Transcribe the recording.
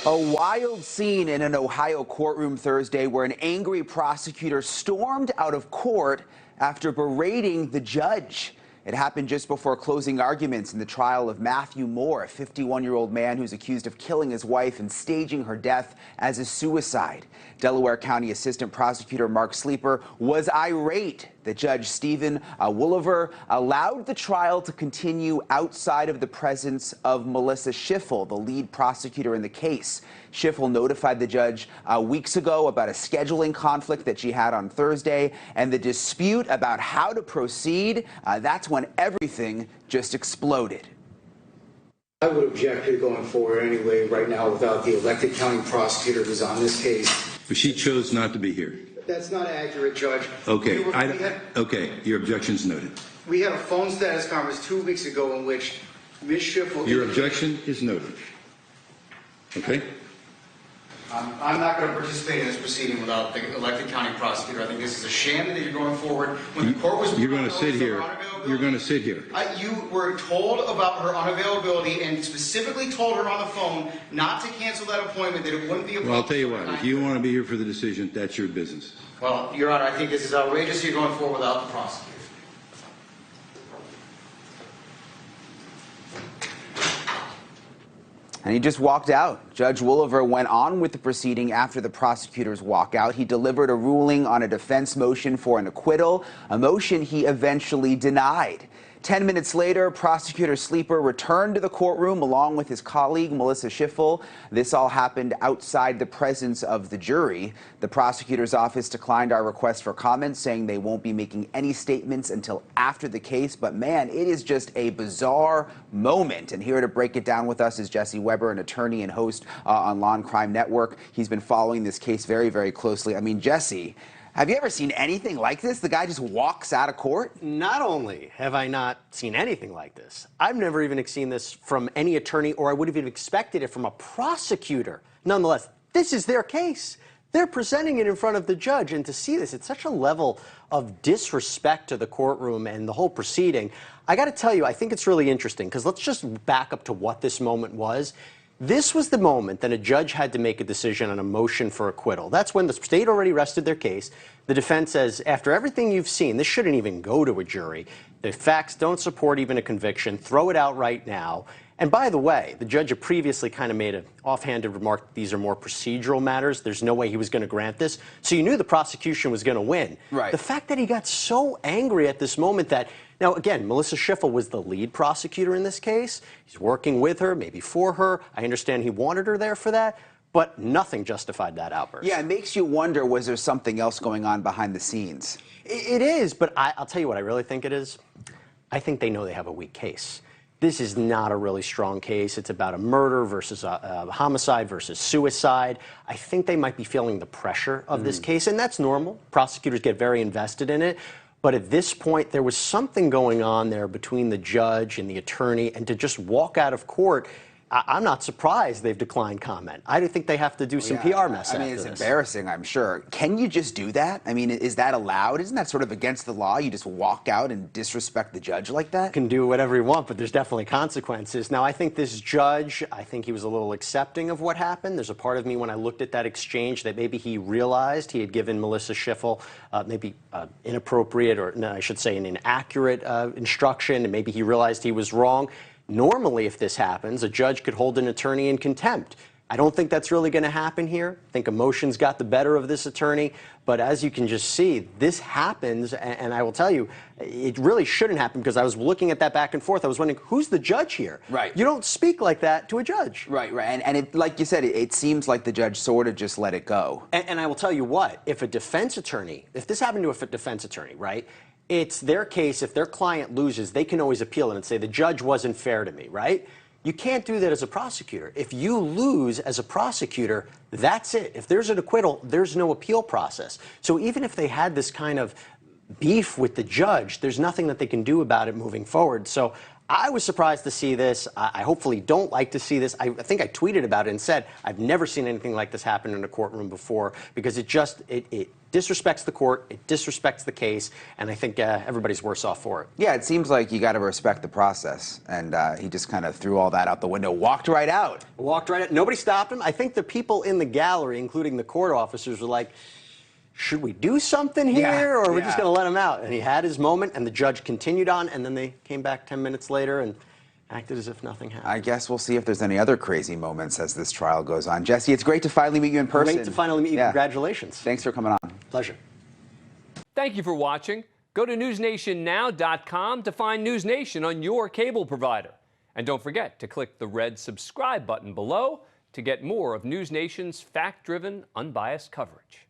A wild scene in an Ohio courtroom Thursday where an angry prosecutor stormed out of court after berating the judge. It happened just before closing arguments in the trial of Matthew Moore, a 51-year-old man who's accused of killing his wife and staging her death as a suicide. Delaware County Assistant Prosecutor Mark Sleeper was irate that Judge Stephen Wooliver allowed the trial to continue outside of the presence of Melissa Schiffel, the lead prosecutor in the case. Schiffel notified the judge weeks ago about a scheduling conflict that she had on Thursday, and the dispute about how to proceed, that's when everything just exploded. I would object to going forward anyway right now without the elected county prosecutor who's on this case. But she chose not to be here. That's not accurate, Judge. Okay, okay, your objection's noted. We had a phone status conference 2 weeks ago in which Ms. Schiffel... Your objection is noted. Okay? I'm not going to participate in this proceeding without the elected county prosecutor. I think this is a sham that you're going forward. When the court was... You're going to sit here. You're going to sit here. You were told about her unavailability and specifically told her on the phone not to cancel that appointment, that it wouldn't be a problem. Well, I'll tell you what. If you want to be here for the decision, that's your business. Well, Your Honor, I think this is outrageous. You're going forward without the prosecutor. And he just walked out. Judge Wooliver went on with the proceeding after the prosecutor's walkout. He delivered a ruling on a defense motion for an acquittal, a motion he eventually denied. 10 minutes later, Prosecutor Sleeper returned to the courtroom along with his colleague, Melissa Schiffel. This all happened outside the presence of the jury. The prosecutor's office declined our request for comment, saying they won't be making any statements until after the case. But man, it is just a bizarre moment. And here to break it down with us is Jesse Weber, an attorney and host on Law and Crime Network. He's been following this case very, very closely. I mean, Jesse, have you ever seen anything like this? The guy just walks out of court? Not only have I not seen anything like this, I've never even seen this from any attorney, or I would have even expected it from a prosecutor. Nonetheless, this is their case. They're presenting it in front of the judge, and to see this, it's such a level of disrespect to the courtroom and the whole proceeding. I got to tell you, I think it's really interesting, because let's just back up to what this moment was. This was the moment that a judge had to make a decision on a motion for acquittal. That's when the state already rested their case. The defense says, after everything you've seen, this shouldn't even go to a jury. The facts don't support even a conviction. Throw it out right now. And by the way, the judge had previously kind of made an offhanded remark, these are more procedural matters. There's no way he was going to grant this. So you knew the prosecution was going to win. Right. The fact that he got so angry at this moment that, now again, Melissa Schiffel was the lead prosecutor in this case. He's working with her, maybe for her. I understand he wanted her there for that, but nothing justified that outburst. Yeah, it makes you wonder, was there something else going on behind the scenes? It is, but I'll tell you what I really think it is. I think they know they have a weak case. This is not a really strong case. It's about a murder versus a homicide versus suicide. I think they might be feeling the pressure of this case, and that's normal. Prosecutors get very invested in it. But at this point, there was something going on there between the judge and the attorney, and to just walk out of court, I'm not surprised they've declined comment. I do think they have to do some PR mess after this. I mean, it's embarrassing, I'm sure. Can you just do that? I mean, is that allowed? Isn't that sort of against the law? You just walk out and disrespect the judge like that? You can do whatever you want, but there's definitely consequences. Now, I think this judge, I think he was a little accepting of what happened. There's a part of me when I looked at that exchange that maybe he realized he had given Melissa Schiffel maybe inappropriate, or no, I should say an inaccurate instruction, and maybe he realized he was wrong. Normally, if this happens, a judge could hold an attorney in contempt. I don't think that's really going to happen here. I think emotions got the better of this attorney. But as you can just see, this happens, and I will tell you, it really shouldn't happen, because I was looking at that back and forth. I was wondering, who's the judge here? Right. You don't speak like that to a judge. Right, right. And it, like you said, it seems like the judge sort of just let it go. And I will tell you what, if a defense attorney, if this happened to a defense attorney, right, it's their case. If their client loses, they can always appeal it and say, the judge wasn't fair to me, right? You can't do that as a prosecutor. If you lose as a prosecutor, that's it. If there's an acquittal, there's no appeal process. So even if they had this kind of beef with the judge, there's nothing that they can do about it moving forward. So I was surprised to see this. I hopefully don't like to see this. I think I tweeted about it and said I've never seen anything like this happen in a courtroom before, because it disrespects the court, it disrespects the case, and I think everybody's worse off for it. Yeah, it seems like you got to respect the process, and he just kind of threw all that out the window, walked right out. Walked right out. Nobody stopped him. I think the people in the gallery, including the court officers, were like, should we do something here, or are we just going to let him out? And he had his moment, and the judge continued on, and then they came back 10 minutes later and acted as if nothing happened. I guess we'll see if there's any other crazy moments as this trial goes on. Jesse, it's great to finally meet you in person. Great to finally meet you. Yeah. Congratulations. Thanks for coming on. Pleasure. Thank you for watching. Go to newsnationnow.com to find NewsNation on your cable provider. And don't forget to click the red subscribe button below to get more of NewsNation's fact-driven, unbiased coverage.